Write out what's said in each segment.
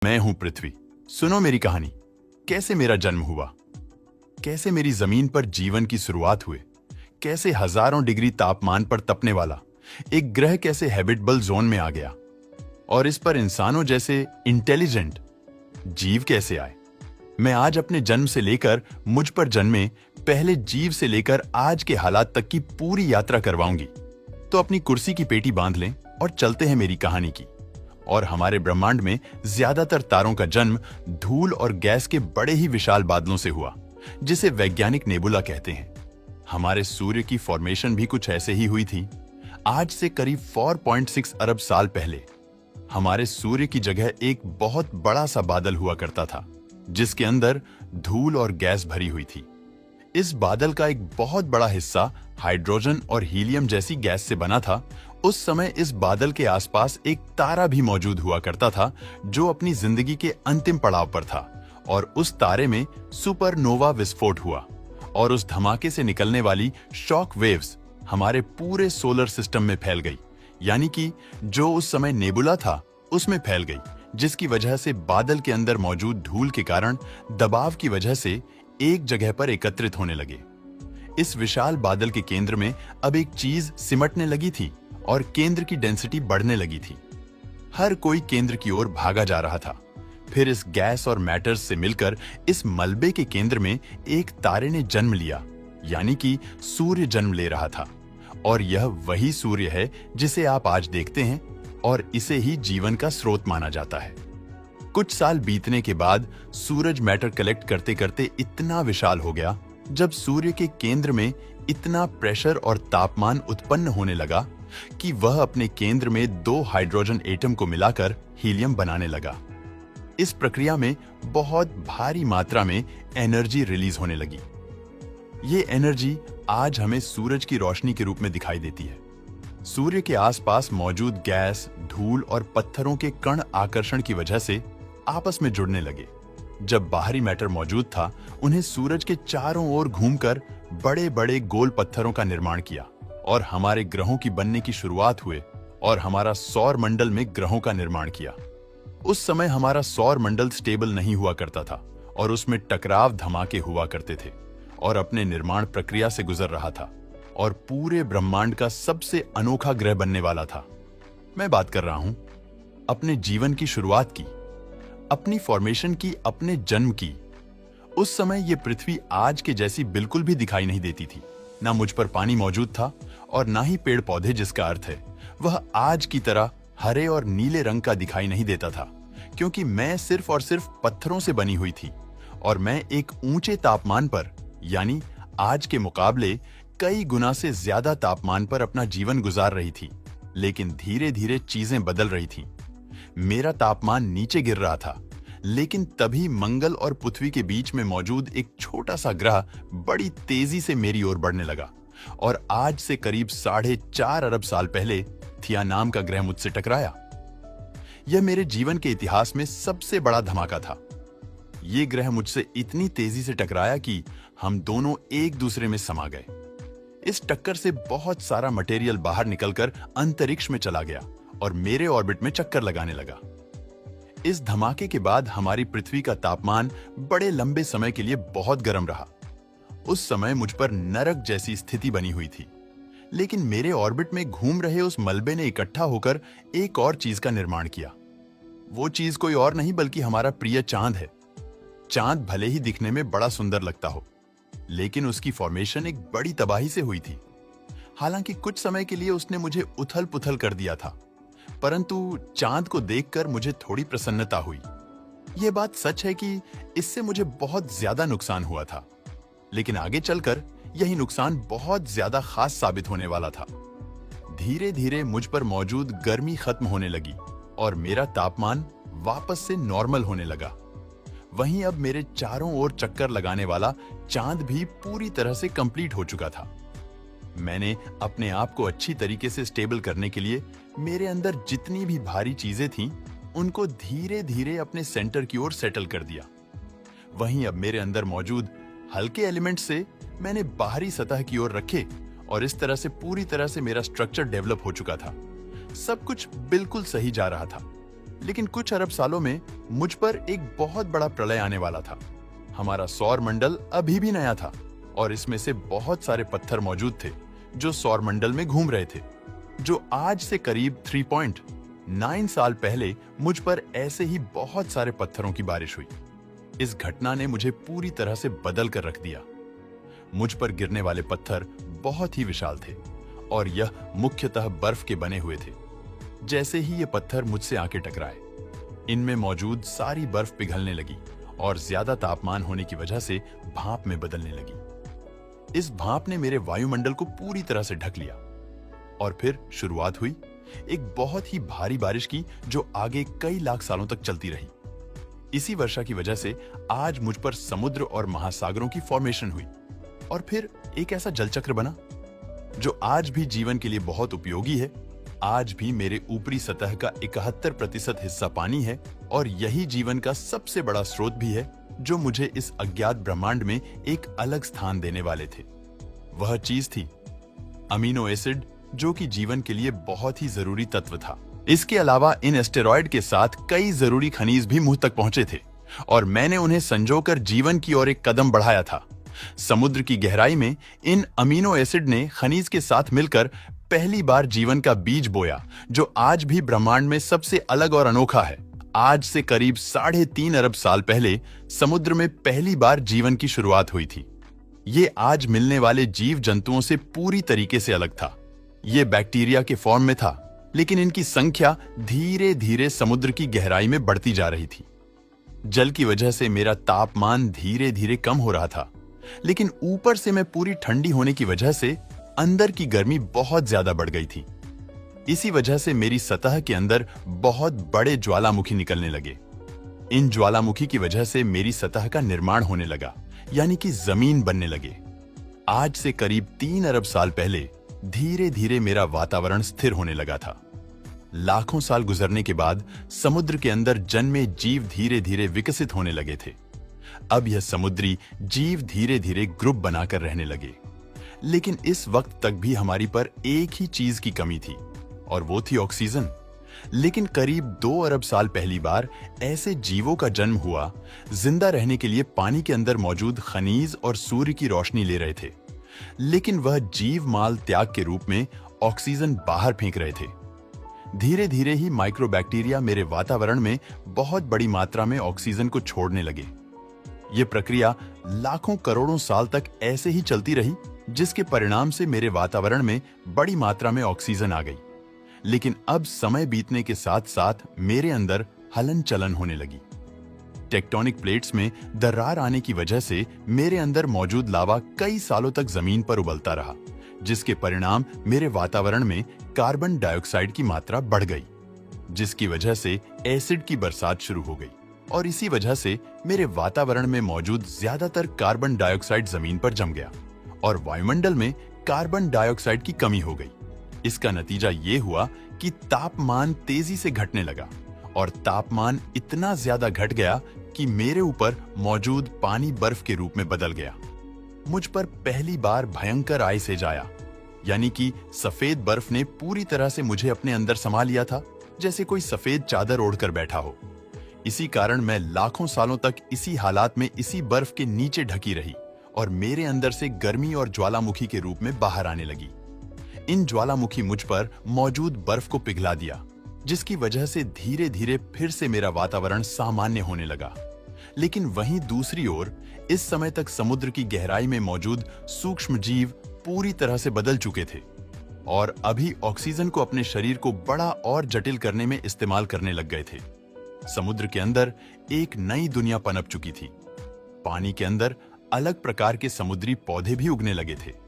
मैं हूं पृथ्वी। सुनो मेरी कहानी। कैसे मेरा जन्म हुआ, कैसे मेरी जमीन पर जीवन की शुरुआत हुई, कैसे हजारों डिग्री तापमान पर तपने वाला एक ग्रह कैसे हैबिटेबल जोन में आ गया, और इस पर इंसानों जैसे इंटेलिजेंट जीव कैसे आए। मैं आज अपने जन्म से लेकर मुझ पर जन्मे पहले जीव से लेकर आज के हालात तक की पूरी यात्रा करवाऊंगी। तो अपनी कुर्सी की पेटी बांध लें और चलते हैं मेरी कहानी की। और हमारे ब्रह्मांड में ज्यादातर तारों का जन्म धूल और गैस के बड़े ही विशाल बादलों से हुआ, जिसे वैज्ञानिक नेबुला कहते हैं। हमारे सूर्य की फॉर्मेशन भी कुछ ऐसे ही हुई थी। आज से करीब 4.6 अरब साल पहले हमारे सूर्य की जगह एक बहुत बड़ा सा बादल हुआ करता था, जिसके अंदर धूल और गैस भरी हुई थी। इस बादल का एक बहुत बड़ा हिस्सा हाइड्रोजन और हीलियम जैसी गैस से बना था। उस समय इस बादल के आसपास एक तारा भी मौजूद हुआ करता था, जो अपनी जिंदगी के अंतिम पड़ाव पर था। और उस तारे में सुपरनोवा विस्फोट हुआ, और उस धमाके से निकलने वाली शॉक वेव्स हमारे पूरे सोलर सिस्टम में फैल गई। यानी कि जो उस समय नेबुला था उसमें फैल गई, जिसकी वजह से बादल के अंदर मौजूद धूल के कारण दबाव की वजह से एक जगह पर एकत्रित होने लगे। इस विशाल बादल के केंद्र में अब एक चीज सिमटने लगी थी और केंद्र की डेंसिटी बढ़ने लगी थी। हर कोई केंद्र की ओर भागा जा रहा था। फिर इस गैस और मैटर्स से मिलकर इस मलबे के केंद्र में एक तारे ने जन्म लिया, यानी कि सूर्य जन्म ले रहा था। और यह वही सूर्य है जिसे आप आज देखते हैं, और इसे ही जीवन का स्रोत माना जाता है। कुछ साल बीतने के बाद सूरज मैटर कलेक्ट करते करते इतना विशाल हो गया, जब सूर्य के केंद्र में इतना प्रेशर और तापमान उत्पन्न होने लगा कि वह अपने केंद्र में 2 हाइड्रोजन एटम को मिलाकर हीलियम बनाने लगा। इस प्रक्रिया में बहुत भारी मात्रा में एनर्जी रिलीज होने लगी। ये एनर्जी आज हमें सूरज की रोशनी के रूप में दिखाई देती है। सूर्य के आसपास मौजूद गैस, धूल और पत्थरों के कण आकर्षण की वजह से आपस में जुड़ने लगे। जब बाहरी मैटर मौजूद था, उन्हें सूरज के चारों ओर घूमकर बड़े बड़े गोल पत्थरों का निर्माण किया, और हमारे ग्रहों की बनने की शुरुआत हुए, और हमारा सौर मंडल में ग्रहों का निर्माण किया। उस समय हमारा सौर मंडल स्टेबल नहीं हुआ करता था, और उसमें टकराव धमाके हुआ करते थे, और अपने निर्माण प्रक्रिया से गुजर रहा था, और पूरे ब्रह्मांड का सबसे अनोखा ग्रह बनने वाला था। मैं बात कर रहा हूं अपने जीवन की शुरुआत की, अपनी फॉर्मेशन की, अपने जन्म की। उस समय यह पृथ्वी आज के जैसी बिल्कुल भी दिखाई नहीं देती थी। ना मुझ पर पानी मौजूद था, और ना ही पेड़ पौधे, जिसका अर्थ है वह आज की तरह हरे और नीले रंग का दिखाई नहीं देता था, क्योंकि मैं सिर्फ और सिर्फ पत्थरों से बनी हुई थी। और मैं एक ऊंचे तापमान पर, यानी आज के मुकाबले कई गुना से ज्यादा तापमान पर अपना जीवन गुजार रही थी। लेकिन धीरे धीरे चीजें बदल रही थीं। मेरा तापमान नीचे गिर रहा था, लेकिन तभी मंगल और पृथ्वी के बीच में मौजूद एक छोटा सा ग्रह बड़ी तेजी से मेरी ओर बढ़ने लगा। और आज से करीब 4.5 अरब साल पहले थिया नाम का ग्रह मुझसे टकराया। यह मेरे जीवन के इतिहास में सबसे बड़ा धमाका था। यह ग्रह मुझसे इतनी तेजी से टकराया कि हम दोनों एक दूसरे में समा गए। इस टक्कर से बहुत सारा मटेरियल बाहर निकलकर अंतरिक्ष में चला गया और मेरे ऑर्बिट में चक्कर लगाने लगा। इस धमाके के बाद हमारी पृथ्वी का तापमान बड़े लंबे समय के लिए बहुत गर्म रहा। उस समय मुझ पर नरक जैसी स्थिति बनी हुई थी। लेकिन मेरे ऑर्बिट में घूम रहे उस मलबे ने इकट्ठा होकर एक और चीज का निर्माण किया। वो चीज कोई और नहीं बल्कि हमारा प्रिय चांद है। चांद भले ही दिखने में बड़ा सुंदर लगता हो, लेकिन उसकी फॉर्मेशन एक बड़ी तबाही से हुई थी। हालांकि कुछ समय के लिए उसने मुझे उथल पुथल कर दिया था, परंतु चांद को देखकर मुझे थोड़ी प्रसन्नता हुई। यह बात सच है कि इससे मुझे बहुत ज्यादा नुकसान हुआ था, लेकिन आगे चलकर यही नुकसान बहुत ज्यादा खास साबित होने वाला था। धीरे धीरे मुझ पर मौजूद गर्मी खत्म होने लगी और मेरा तापमान वापस से नॉर्मल होने लगा। वहीं अब मेरे चारों ओर चक्कर लगाने वाला चांद भी पूरी तरह से कंप्लीट हो चुका था। मैंने अपने आप को अच्छी तरीके से स्टेबल करने के लिए मेरे अंदर जितनी भी भारी चीजें थीं, उनको धीरे धीरे अपने सेंटर की ओर सेटल कर दिया। वहीं अब मेरे अंदर मौजूद हल्के एलिमेंट्स से मैंने बाहरी सतह की ओर रखे, और इस तरह से पूरी तरह से मेरा स्ट्रक्चर डेवलप हो चुका था। सब कुछ बिल्कुल सही जा रहा था। लेकिन कुछ अरब सालों में मुझ पर एक बहुत बड़ा प्रलय आने वाला था। हमारा सौर मंडल अभी भी नया था और इसमें से बहुत सारे पत्थर मौजूद थे जो सौर मंडल में घूम रहे थे, जो आज से करीब 3.9 साल पहले मुझ पर ऐसे ही बहुत सारे पत्थरों की बारिश हुई। इस घटना ने मुझे पूरी तरह से बदल कर रख दिया। मुझ पर गिरने वाले पत्थर बहुत ही विशाल थे और यह मुख्यतः बर्फ के बने हुए थे। जैसे ही ये पत्थर मुझसे आके टकराए, इनमें मौजूद सारी बर्फ पिघलने लगी और ज्यादा तापमान होने की वजह से भाप में बदलने लगी। इस भाप ने मेरे वायुमंडल को पूरी तरह से ढक लिया और फिर शुरुआत हुई एक बहुत ही भारी बारिश की, जो आगे कई लाख सालों तक चलती रही। इसी वर्षा की वजह से आज मुझ पर समुद्र और महासागरों की फॉर्मेशन हुई और फिर एक ऐसा जलचक्र बना जो आज भी जीवन के लिए बहुत उपयोगी है। आज भी मेरे ऊपरी सतह का 71% हिस्सा पानी है और यही जीवन का सबसे बड़ा स्रोत भी है, जो मुझे इस अज्ञात ब्रह्मांड में एक अलग स्थान देने वाले थे। वह चीज थी अमीनो एसिड, जो कि जीवन के लिए बहुत ही जरूरी तत्व था। इसके अलावा इन एस्टेरॉयड के साथ कई जरूरी खनिज भी मुंह तक पहुंचे थे और मैंने उन्हें संजोकर जीवन की ओर एक कदम बढ़ाया था। समुद्र की गहराई में इन अमीनो एसिड ने खनिज के साथ मिलकर पहली बार जीवन का बीज बोया, जो आज भी ब्रह्मांड में सबसे अलग और अनोखा है। आज से करीब 3.5 अरब साल पहले समुद्र में पहली बार जीवन की शुरुआत हुई थी। ये आज मिलने वाले जीव जंतुओं से पूरी तरीके से अलग था। ये बैक्टीरिया के फॉर्म में था, लेकिन इनकी संख्या धीरे धीरे समुद्र की गहराई में बढ़ती जा रही थी। जल की वजह से मेरा तापमान धीरे धीरे कम हो रहा था, लेकिन ऊपर से मैं पूरी ठंडी होने की वजह से अंदर की गर्मी बहुत ज्यादा बढ़ गई थी। इसी वजह से मेरी सतह के अंदर बहुत बड़े ज्वालामुखी निकलने लगे। इन ज्वालामुखी की वजह से मेरी सतह का निर्माण होने लगा, यानी कि जमीन बनने लगे। आज से करीब 3 अरब साल पहले धीरे धीरे मेरा वातावरण स्थिर होने लगा था। लाखों साल गुजरने के बाद समुद्र के अंदर जन्मे जीव धीरे धीरे विकसित होने लगे थे। अब यह समुद्री जीव धीरे धीरे ग्रुप बनाकर रहने लगे, लेकिन इस वक्त तक भी हमारी पर एक ही चीज की कमी थी और वो थी ऑक्सीजन। लेकिन करीब 2 अरब साल पहली बार ऐसे जीवों का जन्म हुआ जिंदा रहने के लिए पानी के अंदर मौजूद खनिज और सूर्य की रोशनी ले रहे थे, लेकिन वह जीव माल त्याग के रूप में ऑक्सीजन बाहर फेंक रहे थे। धीरे धीरे ही माइक्रोबैक्टीरिया मेरे वातावरण में बहुत बड़ी मात्रा में ऑक्सीजन को छोड़ने लगे। यह प्रक्रिया लाखों करोड़ों साल तक ऐसे ही चलती रही, जिसके परिणाम से मेरे वातावरण में बड़ी मात्रा में ऑक्सीजन आ गई। लेकिन अब समय बीतने के साथ साथ मेरे अंदर हलन चलन होने लगी। टेक्टोनिक प्लेट्स में दरार आने की वजह से मेरे अंदर मौजूद लावा कई सालों तक जमीन पर उबलता रहा, जिसके परिणाम मेरे वातावरण में कार्बन डाइऑक्साइड की मात्रा बढ़ गई, जिसकी वजह से एसिड की बरसात शुरू हो गई और इसी वजह से मेरे वातावरण में मौजूद ज्यादातर कार्बन डाइऑक्साइड जमीन पर जम गया और वायुमंडल में कार्बन डाइऑक्साइड की कमी हो गई। इसका नतीजा ये हुआ कि तापमान तेजी से घटने लगा और तापमान इतना ज्यादा घट गया कि मेरे ऊपर मौजूद पानी बर्फ के रूप में बदल गया। मुझ पर पहली बार भयंकर आइस आया, यानी कि सफेद बर्फ ने पूरी तरह से मुझे अपने अंदर समा लिया था, जैसे कोई सफेद चादर ओढ़कर बैठा हो। इसी कारण मैं लाखों सालों तक इसी हालात में इसी बर्फ के नीचे ढकी रही और मेरे अंदर से गर्मी और ज्वालामुखी के रूप में बाहर आने लगी। इन ज्वालामुखी मुझ पर मौजूद बर्फ को पिघला दिया, जिसकी वजह से धीरे धीरे फिर से मेरा वातावरण सामान्य होने लगा। लेकिन वहीं दूसरी ओर इस समय तक समुद्र की गहराई में मौजूद सूक्ष्म जीव पूरी तरह से बदल चुके थे और अभी ऑक्सीजन को अपने शरीर को बड़ा और जटिल करने में इस्तेमाल करने लग गए थे। समुद्र के अंदर एक नई दुनिया पनप चुकी थी। पानी के अंदर अलग प्रकार के समुद्री पौधे भी उगने लगे थे।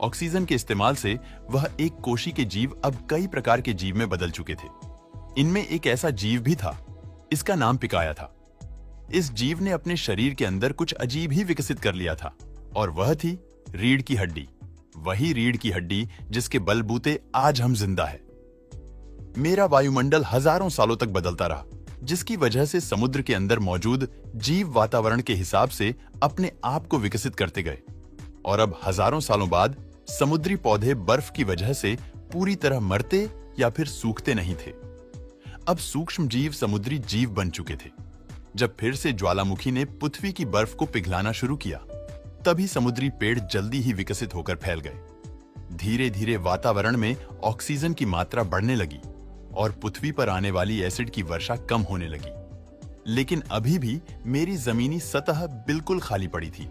ऑक्सीजन के इस्तेमाल से वह एक कोशी के जीव अब कई प्रकार के जीव में बदल चुके थे। इनमें एक ऐसा जीव भी था, इसका नाम पिकाया था। इस जीव ने अपने शरीर के अंदर कुछ अजीब ही विकसित कर लिया था और वह थी रीढ़ की हड्डी। वही रीढ़ की हड्डी जिसके बलबूते आज हम जिंदा है। मेरा वायुमंडल हजारों सालों तक बदलता रहा, जिसकी वजह से समुद्र के अंदर मौजूद जीव वातावरण के हिसाब से अपने आप को विकसित करते गए और अब हजारों सालों बाद समुद्री पौधे बर्फ की वजह से पूरी तरह मरते या फिर सूखते नहीं थे। अब सूक्ष्म जीव समुद्री जीव बन चुके थे। जब फिर से ज्वालामुखी ने पृथ्वी की बर्फ को पिघलाना शुरू किया, तभी समुद्री पेड़ जल्दी ही विकसित होकर फैल गए। धीरे धीरे वातावरण में ऑक्सीजन की मात्रा बढ़ने लगी और पृथ्वी पर आने वाली एसिड की वर्षा कम होने लगी। लेकिन अभी भी मेरी जमीनी सतह बिल्कुल खाली पड़ी थी।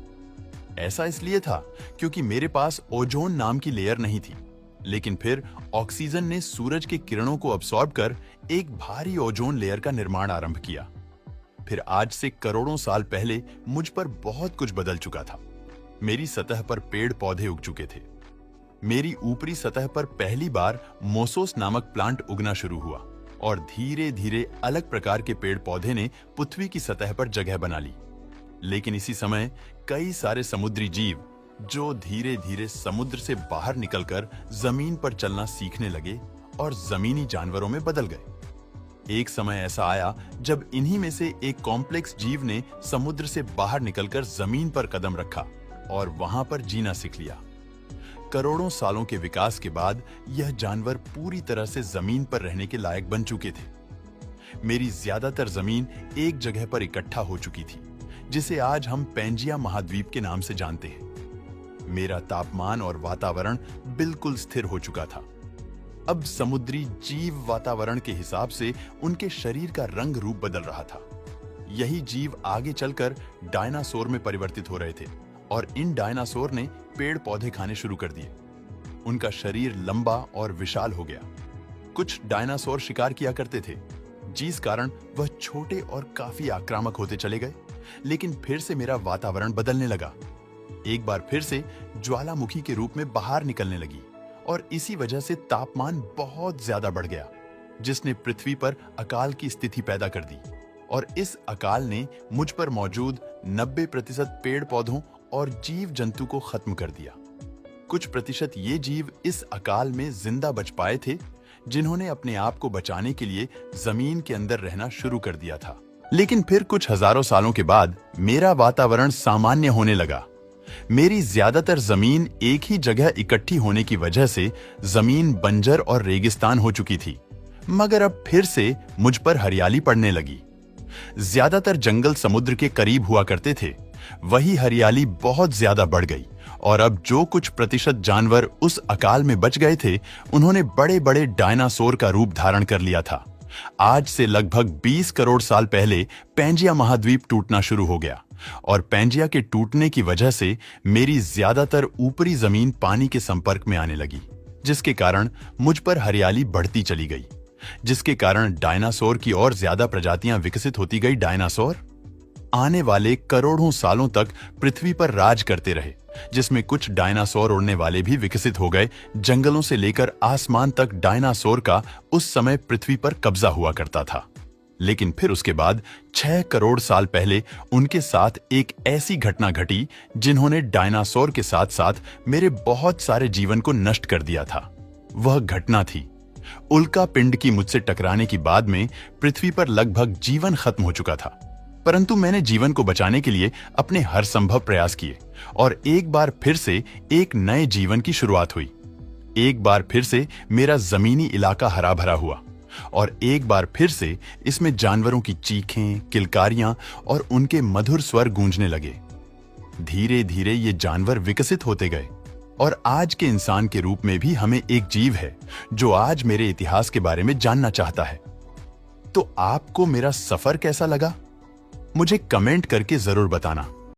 ऐसा इसलिए था क्योंकि मेरे पास ओजोन नाम की लेयर नहीं थी। लेकिन फिर ऑक्सीजन ने सूरज के किरणों को अब्सॉर्ब कर एक भारी ओजोन लेयर का निर्माण आरंभ किया। फिर आज से करोड़ों साल पहले मुझ पर बहुत कुछ बदल चुका था। मेरी सतह पर पेड़ पौधे उग चुके थे। मेरी ऊपरी सतह पर पहली बार मोसोस नामक प्लांट उगना शुरू हुआ और धीरे धीरे अलग प्रकार के पेड़ पौधे ने पृथ्वी की सतह पर जगह बना ली। लेकिन इसी समय कई सारे समुद्री जीव जो धीरे धीरे समुद्र से बाहर निकलकर जमीन पर चलना सीखने लगे और जमीनी जानवरों में बदल गए। एक समय ऐसा आया जब इन्हीं में से एक कॉम्प्लेक्स जीव ने समुद्र से बाहर निकलकर जमीन पर कदम रखा और वहां पर जीना सीख लिया। करोड़ों सालों के विकास के बाद यह जानवर पूरी तरह से जमीन पर रहने के लायक बन चुके थे। मेरी ज्यादातर जमीन एक जगह पर इकट्ठा हो चुकी थी, जिसे आज हम पैंजिया महाद्वीप के नाम से जानते हैं। मेरा तापमान और वातावरण बिल्कुल स्थिर हो चुका था। अब समुद्री जीव वातावरण के हिसाब से उनके शरीर का रंग रूप बदल रहा था। यही जीव आगे चलकर डायनासोर में परिवर्तित हो रहे थे और इन डायनासोर ने पेड़ पौधे खाने शुरू कर दिए। उनका शरीर लंबा और विशाल हो गया। कुछ डायनासोर शिकार किया करते थे, जिस कारण वह छोटे और काफी आक्रामक होते चले गए। लेकिन फिर से मेरा वातावरण बदलने लगा। एक बार फिर से ज्वालामुखी के रूप में बाहर निकलने लगी और इसी वजह से तापमान बहुत ज्यादा बढ़ गया, जिसने पृथ्वी पर अकाल की स्थिति पैदा कर दी। और इस अकाल ने मुझ पर मौजूद 90% पेड़ पौधों और जीव जंतु को खत्म कर दिया। कुछ प्रतिशत ये जीव इस अकाल में जिंदा बच पाए थे, जिन्होंने अपने आप को बचाने के लिए जमीन के अंदर रहना शुरू कर दिया था। लेकिन फिर कुछ हजारों सालों के बाद मेरा वातावरण सामान्य होने लगा। मेरी ज्यादातर जमीन एक ही जगह इकट्ठी होने की वजह से जमीन बंजर और रेगिस्तान हो चुकी थी, मगर अब फिर से मुझ पर हरियाली पड़ने लगी। ज्यादातर जंगल समुद्र के करीब हुआ करते थे, वही हरियाली बहुत ज्यादा बढ़ गई और अब जो कुछ प्रतिशत जानवर उस अकाल में बच गए थे, उन्होंने बड़े बड़े डायनासोर का रूप धारण कर लिया था। आज से लगभग 20 करोड़ साल पहले पैंजिया महाद्वीप टूटना शुरू हो गया और पैंजिया के टूटने की वजह से मेरी ज्यादातर ऊपरी जमीन पानी के संपर्क में आने लगी, जिसके कारण मुझ पर हरियाली बढ़ती चली गई, जिसके कारण डायनासोर की और ज्यादा प्रजातियां विकसित होती गई। डायनासोर आने वाले करोड़ों सालों तक पृथ्वी पर राज करते रहे, जिसमें कुछ डायनासोर उड़ने वाले भी विकसित हो गए। जंगलों से लेकर आसमान तक डायनासोर का उस समय पृथ्वी पर कब्जा हुआ करता था। लेकिन फिर उसके बाद 6 करोड़ साल पहले उनके साथ एक ऐसी घटना घटी जिन्होंने डायनासोर के साथ साथ मेरे बहुत सारे जीवन को नष्ट कर दिया था। वह घटना थी उल्का पिंड की मुझसे टकराने की बाद में पृथ्वी पर लगभग जीवन खत्म हो चुका था, परंतु मैंने जीवन को बचाने के लिए अपने हर संभव प्रयास किए और एक बार फिर से एक नए जीवन की शुरुआत हुई। एक बार फिर से मेरा जमीनी इलाका हरा भरा हुआ और एक बार फिर से इसमें जानवरों की चीखें, किलकारियां और उनके मधुर स्वर गूंजने लगे। धीरे धीरे ये जानवर विकसित होते गए और आज के इंसान के रूप में भी हमें एक जीव है जो आज मेरे इतिहास के बारे में जानना चाहता है। तो आपको मेरा सफर कैसा लगा? मुझे कमेंट करके जरूर बताना।